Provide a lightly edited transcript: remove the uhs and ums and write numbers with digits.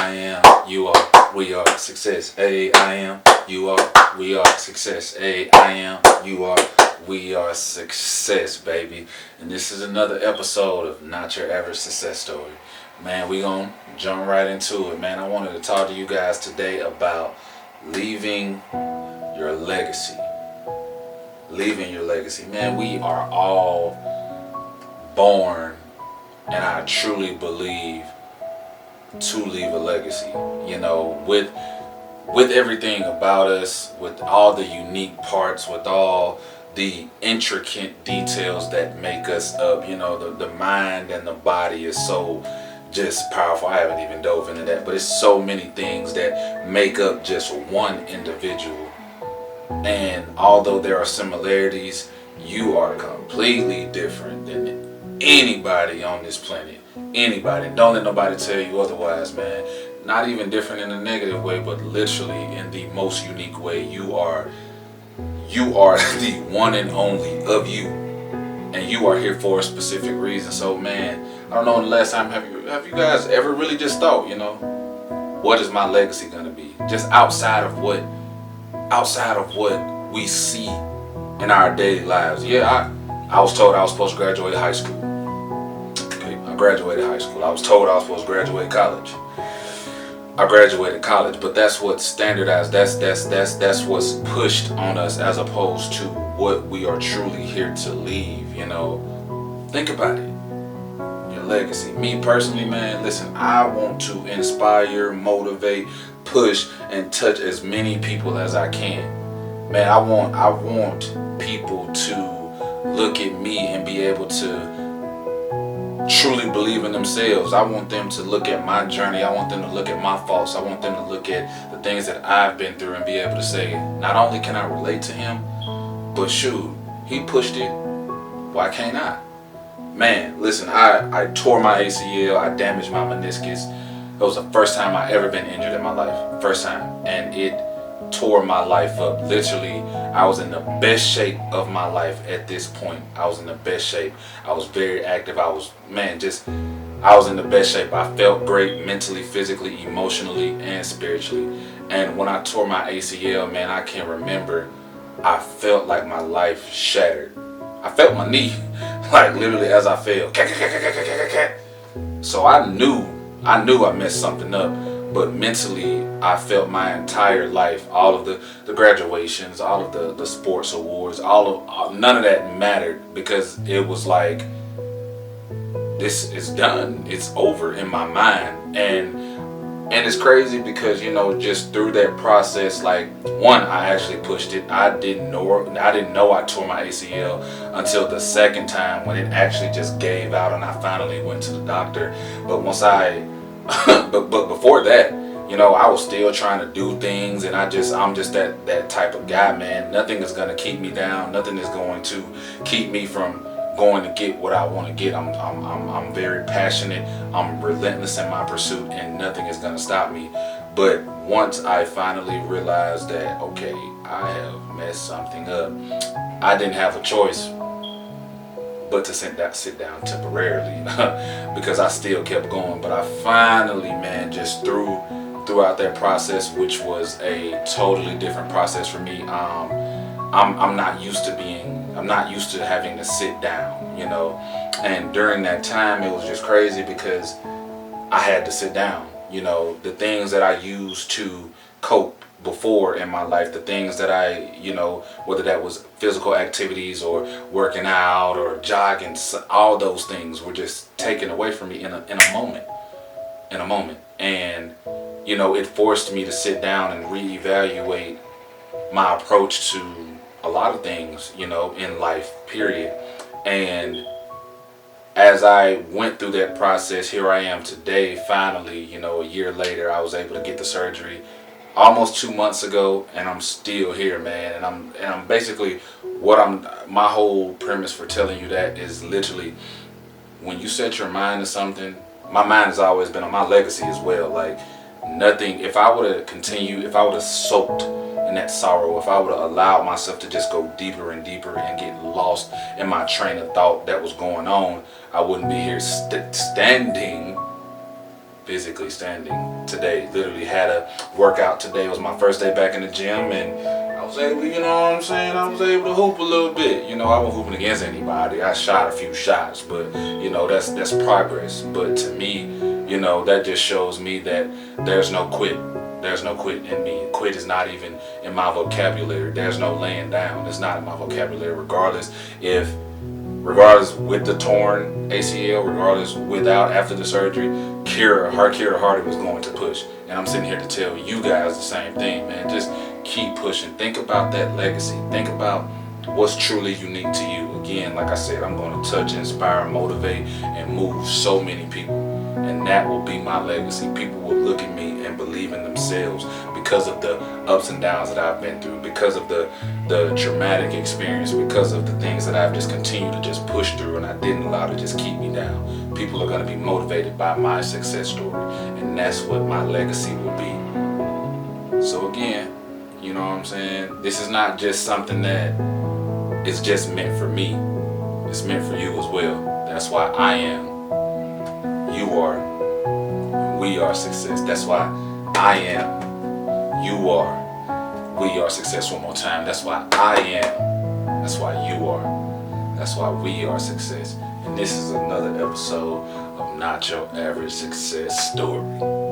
I am, you are, we are success. I am, you are, we are success. I am, you are, we are success, baby. And this is another episode of Not Your Average Success Story. Man, we gonna jump right into it, man. I wanted to talk to you guys today about leaving your legacy. Leaving your legacy. Man, we are all born, and I truly believe, to leave a legacy. You know, with everything about us, with all the unique parts, with all the intricate details that make us up. You know, the mind and the body is so just powerful. I haven't even dove into that, but it's so many things that make up just one individual. And although there are similarities, you are completely different than anybody on this planet. Anybody. Don't let nobody tell you otherwise, man. Not even different in a negative way, but literally in the most unique way. You are the one and only of you, and you are here for a specific reason. So, man, I don't know the last time have you guys ever really just thought, you know, what is my legacy gonna be? Just outside of what we see in our daily lives. Yeah, I was told I was supposed to graduate high school. Okay, I graduated high school. I was told I was supposed to graduate college. I graduated college, but that's what's standardized. That's what's pushed on us, as opposed to what we are truly here to leave. You know, think about it. Your legacy. Me personally, man, listen, I want to inspire, motivate, push, and touch as many people as I can. Man, I want people to look at me and be able to truly believe in themselves. I want them to look at my journey. I want them to look at my faults. I want them to look at the things that I've been through and be able to say, not only can I relate to him, but shoot, he pushed it. Why can't I? Man, listen, I tore my ACL. I damaged my meniscus. It was the first time I ever been injured in my life. First time. And it tore my life up. Literally, I was in the best shape of my life at this point. I was in the best shape. I was very active. I was in the best shape. I felt great mentally, physically, emotionally, and spiritually. And when I tore my ACL, man, I can remember, I felt like my life shattered. I felt my knee, like literally as I fell. So I knew I messed something up. But mentally, I felt my entire life, all of the graduations, all of the sports awards, none of that mattered, because it was like, this is done. It's over in my mind. And it's crazy because, you know, just through that process, like, one, I actually pushed it. I didn't know I tore my ACL until the second time, when it actually just gave out and I finally went to the doctor. But but before that, you know, I was still trying to do things, and I'm just that type of guy, man. Nothing is gonna keep me down. Nothing is going to keep me from going to get what I want to get. I'm very passionate. I'm relentless in my pursuit, and nothing is gonna stop me. But once I finally realized that, okay, I have messed something up, I didn't have a choice but to sit down temporarily because I still kept going. But I finally, man, just throughout that process, which was a totally different process for me. I'm not used to having to sit down, you know. And during that time, it was just crazy because I had to sit down. You know, the things that I used to cope before in my life, the things that I, you know, whether that was physical activities or working out or jogging, all those things were just taken away from me in a moment. And, you know, it forced me to sit down and reevaluate my approach to a lot of things, you know, in life, period. And as I went through that process, here I am today, finally, you know, a year later, I was able to get the surgery almost 2 months ago, and I'm still here, man. And I'm basically, my whole premise for telling you that is literally, when you set your mind to something, my mind has always been on my legacy as well. Like, nothing, if I would have soaked in that sorrow, if I would have allowed myself to just go deeper and deeper and get lost in my train of thought that was going on, I wouldn't be here standing physically standing today. Literally had a workout today. It was my first day back in the gym, and I was able, you know what I'm saying, I was able to hoop a little bit. You know, I wasn't hooping against anybody. I shot a few shots, but you know, that's progress. But to me, you know, that just shows me that there's no quit. There's no quit in me. Quit is not even in my vocabulary. There's no laying down. It's not in my vocabulary, regardless with the torn ACL, regardless without, after the surgery, Kira Hardy was going to push. And I'm sitting here to tell you guys the same thing, man. Just keep pushing. Think about that legacy. Think about what's truly unique to you. Again, like I said, I'm going to touch, inspire, motivate, and move so many people. And that will be my legacy. People will look at me and believe in themselves because of the ups and downs that I've been through, because of the traumatic experience, because of the things that I've just continued to just push through and I didn't allow to just keep me down. People are going to be motivated by my success story, and that's what my legacy will be. So again, you know what I'm saying? This is not just something that is just meant for me. It's meant for you as well. That's why I am, you are, we are success. That's why I am, you are, we are success. One more time. That's why I am, that's why you are, that's why we are success. And this is another episode of Not Your Average Success Story.